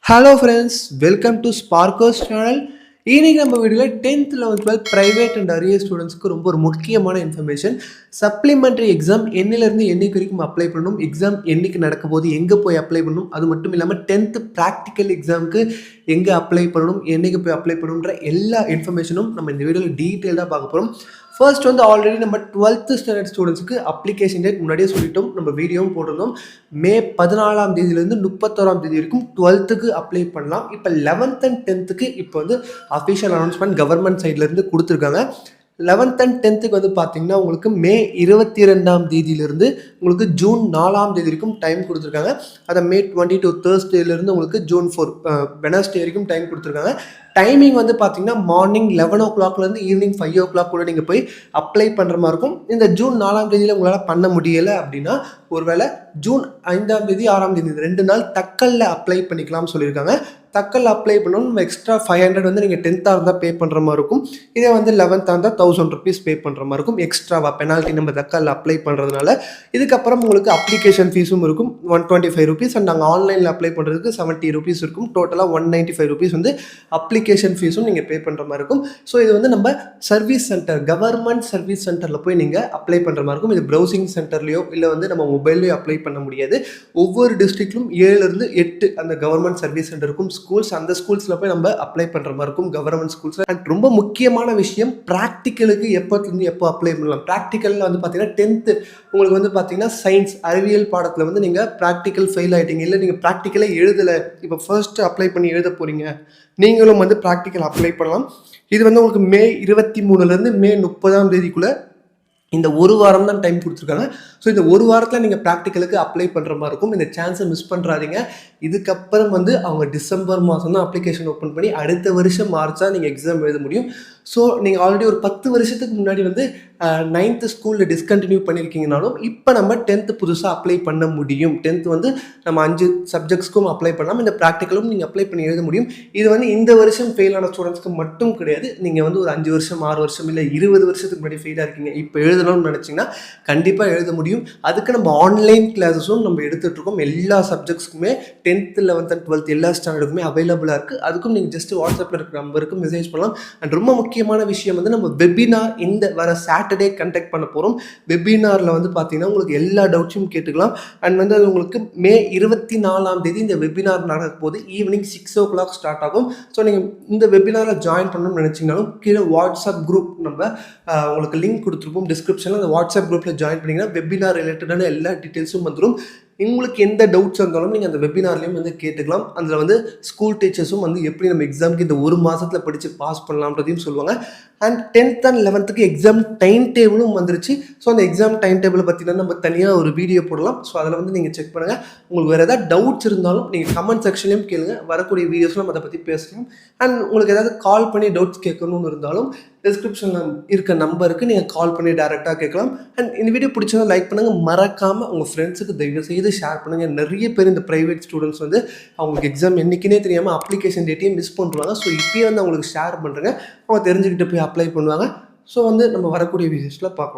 Hello friends, welcome to ஸ்பார்க்கோஸ் channel. இன்னைக்கு நம்ம வீடியோவில் 10th 11th 12th private and arrear ஸ்டூடெண்ட்ஸ்க்கு ரொம்ப ஒரு முக்கியமான இன்ஃபர்மேஷன். சப்ளிமெண்ட்ரி எக்ஸாம் என்னிலேருந்து என்னைக்கு வரைக்கும் அப்ளை பண்ணணும், எக்ஸாம் என்னைக்கு நடக்க போது, எங்கே போய் அப்ளை பண்ணணும், அது மட்டும் இல்லாமல் 10th ப்ராக்டிக்கல் எக்ஸாமுக்கு எங்கே அப்ளை பண்ணணும், என்னைக்கு போய் அப்ளை பண்ணணுன்ற எல்லா இன்ஃபர்மேஷனும் நம்ம இந்த வீடியோவில் டீட்டெயிலாக பார்க்க போகிறோம். ஃபர்ஸ்ட் வந்து ஆல்ரெடி நம்ம 12th ஸ்டாண்டர்ட் ஸ்டூடெண்ட்ஸ்க்கு அப்ளிகேஷன் டேட் முன்னாடியே சொல்லிட்டோம், நம்ம வீடியோவும் போட்டிருந்தோம். மே 14ஆம் தேதியிலேருந்து 31ஆம் தேதி வரைக்கும் 12th அப்ளை பண்ணலாம். இப்போ 11th and 10th இப்போ வந்து அஃபிஷியல் அனௌன்ஸ்மெண்ட் கவர்மெண்ட் சைட்லேருந்து கொடுத்துருக்காங்க. 11th and 10th வந்து பார்த்தீங்கன்னா உங்களுக்கு மே 22ஆம் தேதியிலிருந்து உங்களுக்கு ஜூன் 4ஆம் தேதி வரைக்கும் டைம் கொடுத்துருக்காங்க. அதை மே 22 தேர்ஸ்டேலேருந்து உங்களுக்கு ஜூன் 4 வெனஸ்டே வரைக்கும் டைம் கொடுத்துருக்காங்க. டைமிங் வந்து பார்த்தீங்கன்னா மார்னிங் 11 o'clockலேருந்து ஈவினிங் 5 o'clock கூட நீங்கள் போய் அப்ளை பண்ணுற மாதிரி இருக்கும். இந்த ஜூன் 4ஆம் தேதியில் உங்களால் பண்ண முடியலை அப்படின்னா ஒருவேளை ஜூன் 5ஆம் தேதி 6ஆம் தேதி 2 நாள் தக்கல்ல அப்ளை பண்ணிக்கலாம்னு சொல்லியிருக்காங்க. தக்கல் அப்ளை பண்ணணும், நம்ம எக்ஸ்ட்ரா 500 வந்து நீங்கள் 10th இருந்தால் பே பண்ணுற மாதிரி இருக்கும். இதே வந்து 11th இருந்தால் 1000 rupees பே பண்ணுற மாதிரி இருக்கும். எக்ஸ்ட்ராவா பெனால்ட்டி நம்ம தக்கல் அப்ளை பண்ணுறதுனால. இதுக்கப்புறம் உங்களுக்கு அப்ளிகேஷன் ஃபீஸும் இருக்கும் 125 rupees. அண்ட் நாங்கள் ஆன்லைனில் அப்ளை பண்ணுறதுக்கு 70 rupees இருக்கும். டோட்டலாக 195 rupees வந்து அப்ளிகேஷன் ஃபீஸும் நீங்கள் பே பண்ணுற மாதிரி இருக்கும். ஸோ இது வந்து நம்ம சர்வீஸ் சென்டர், கவர்மெண்ட் சர்வீஸ் சென்டரில் போய் நீங்கள் அப்ளை பண்ணுற மாதிரி இருக்கும். இது ப்ரௌசிங் சென்டர்லையோ இல்லை வந்து நம்ம மொபைல்லையோ அப்ளை பண்ண முடியாது. ஒவ்வொரு டிஸ்ட்ரிக்ட்லும் 7 to 8 அந்த கவர்மெண்ட் சர்வீஸ் சென்டர் இருக்கும். ஸ்கூல்ஸ், அந்த ஸ்கூல்ஸில் போய் நம்ம அப்ளை பண்ணுற மாதிரி இருக்கும் கவர்மெண்ட் ஸ்கூல்ஸ். அண்ட் ரொம்ப முக்கியமான விஷயம், ப்ராக்டிக்கலுக்கு எப்போத்துலேருந்து எப்போ அப்ளை பண்ணலாம். ப்ராக்டிக்கலில் வந்து பார்த்தீங்கன்னா 10th உங்களுக்கு வந்து பார்த்தீங்கன்னா சயின்ஸ் அறிவியல் பாடத்தில் வந்து நீங்கள் ப்ராக்டிக்கல் ஃபெயில் ஆகிட்டீங்க, இல்லை நீங்கள் ப்ராக்டிக்கலே எழுதலை, இப்போ ஃபர்ஸ்ட்டு அப்ளை பண்ணி எழுத போகிறீங்க, நீங்களும் வந்து ப்ராக்டிக்கல் அப்ளை பண்ணலாம். இது வந்து உங்களுக்கு மே 23லேருந்து மே 30ஆம் தேதிக்குள்ளே இந்த ஒரு வாரம் தான் டைம் கொடுத்துருக்காங்க. ஸோ இந்த ஒரு வாரத்தில் நீங்கள் ப்ராக்டிக்கலுக்கு அப்ளை பண்ணுற மாதிரி இருக்கும். இந்த சான்ஸை மிஸ் பண்ணுறாதீங்க. இதுக்கப்புறம் வந்து அவங்க டிசம்பர் மாதம் தான் அப்ளிகேஷன் ஓப்பன் பண்ணி அடுத்த வருஷம் மார்ச்சாக நீங்கள் எக்ஸாம் எழுத முடியும். ஸோ நீங்கள் ஆல்ரெடி ஒரு 10 வருஷத்துக்கு முன்னாடி வந்து 9th ஸ்கூலில் டிஸ்கண்டினியூ பண்ணியிருக்கீங்கனாலும் இப்போ நம்ம 10th புதுசாக அப்ளை பண்ண முடியும். 10th வந்து நம்ம 5 சப்ஜெக்ட்ஸ்க்கும் அப்ளை பண்ணலாம். இந்த ப்ராக்டிக்கலும் நீங்கள் அப்ளை பண்ணி எழுத முடியும். இது வந்து இந்த வருஷம் ஃபெயில் ஆன ஸ்டூடெண்ட்ஸ்க்கு மட்டும் கிடையாது. நீங்கள் வந்து ஒரு 5 வருஷம் 6 வருஷம் இல்லை 20 வருஷத்துக்கு முன்னாடி ஃபெயிலாக இருக்கீங்க, இப்போ எழுதணும்னு நினச்சிங்கன்னா கண்டிப்பாக எழுத முடியும். அதுக்கு நம்ம ஆன்லைன் கிளாஸஸும் நம்ம எடுத்துகிட்ருக்கோம். எல்லா சப்ஜெக்ட்ஸ்க்குமே 10th 11th and 12th எல்லா ஸ்டாண்டர்டுக்குமே அவைலபிளாக இருக்குது. அதுக்கும் நீங்கள் ஜஸ்ட் வாட்ஸ்அப்பில் இருக்கிற நம்பருக்கு மெசேஜ் பண்ணலாம். அண்ட் ரொம்ப முக்கியமான விஷயம் வந்து நம்ம வெபினார் இந்த வர சாட்டர்டே கண்டக்ட் பண்ண போகிறோம். வெபினாரில் வந்து பார்த்தீங்கன்னா உங்களுக்கு எல்லா டவுட்ஸும் கேட்டுக்கலாம். அண்ட் வந்து அது உங்களுக்கு மே 24ஆம் தேதி இந்த வெபினார் நடக்க போது ஈவினிங் 6 o'clock ஸ்டார்ட் ஆகும். ஸோ நீங்கள் இந்த வெபினாரில் ஜாயின் பண்ணணும்னு நினச்சிங்கனாலும் கீழே வாட்ஸ்அப் குரூப் நம்ம உங்களுக்கு லிங்க் கொடுத்துருப்போம் டிஸ்கிரிப்ஷனில். அந்த வாட்ஸ்அப் குரூப்பில் ஜாயின் பண்ணிங்கன்னா வெபினார் ரிலேட்டடான எல்லா டீட்டெயில்ஸும் வந்துடும். உங்களுக்கு எந்த டவுட்ஸ் இருந்தாலும் நீங்கள் அந்த வெபினார்லேயும் வந்து கேட்டுக்கலாம். அதில் வந்து ஸ்கூல் டீச்சர்ஸும் வந்து எப்படி நம்ம எக்ஸாமுக்கு இந்த ஒரு மாதத்தில் படித்து பாஸ் பண்ணலாம்ன்றதையும் சொல்லுவாங்க. And 10th and 11th exam time டேபிளும் வந்துருச்சு. ஸோ அந்த எக்ஸாம் டைம் டேபிளை பற்றினா நம்ம தனியாக ஒரு வீடியோ போடலாம். ஸோ அதில் வந்து நீங்கள் செக் பண்ணுங்கள். உங்களுக்கு வேறு ஏதாவது டவுட்ஸ் இருந்தாலும் நீங்கள் கமெண்ட் செக்ஷன்லேயும் கேளுங்க. வரக்கூடிய வீடியோஸில் நம்ம அதை பற்றி பேசலாம். அண்ட் உங்களுக்கு ஏதாவது கால் பண்ணி டவுட்ஸ் கேட்கணும்னு இருந்தாலும் டிஸ்கிரிப்ஷனில் இருக்க நம்பருக்கு நீங்கள் கால் பண்ணி டேரெக்டாக கேட்கலாம். அண்ட் இந்த வீடியோ பிடிச்சதை லைக் பண்ணுங்கள். மறக்காமல் உங்கள் ஃப்ரெண்ட்ஸுக்கு தயவு செய்து ஷேர் பண்ணுங்கள். நிறைய பேர் இந்த ப்ரைவேட் ஸ்டூடெண்ட்ஸ் வந்து அவங்களுக்கு எக்ஸாம் என்றைக்குனே தெரியாமல் அப்ளிகேஷன் டேட்டையும் மிஸ் பண்ணுறாங்க. ஸோ இப்போயே வந்து அவங்களுக்கு ஷேர் பண்ணுறேங்க, அவங்க தெரிஞ்சுக்கிட்டு போய் அப்ளை பண்ணுவாங்க. ஸோ வந்து நம்ம வரக்கூடிய வீடியோஸில் பார்க்கலாம்.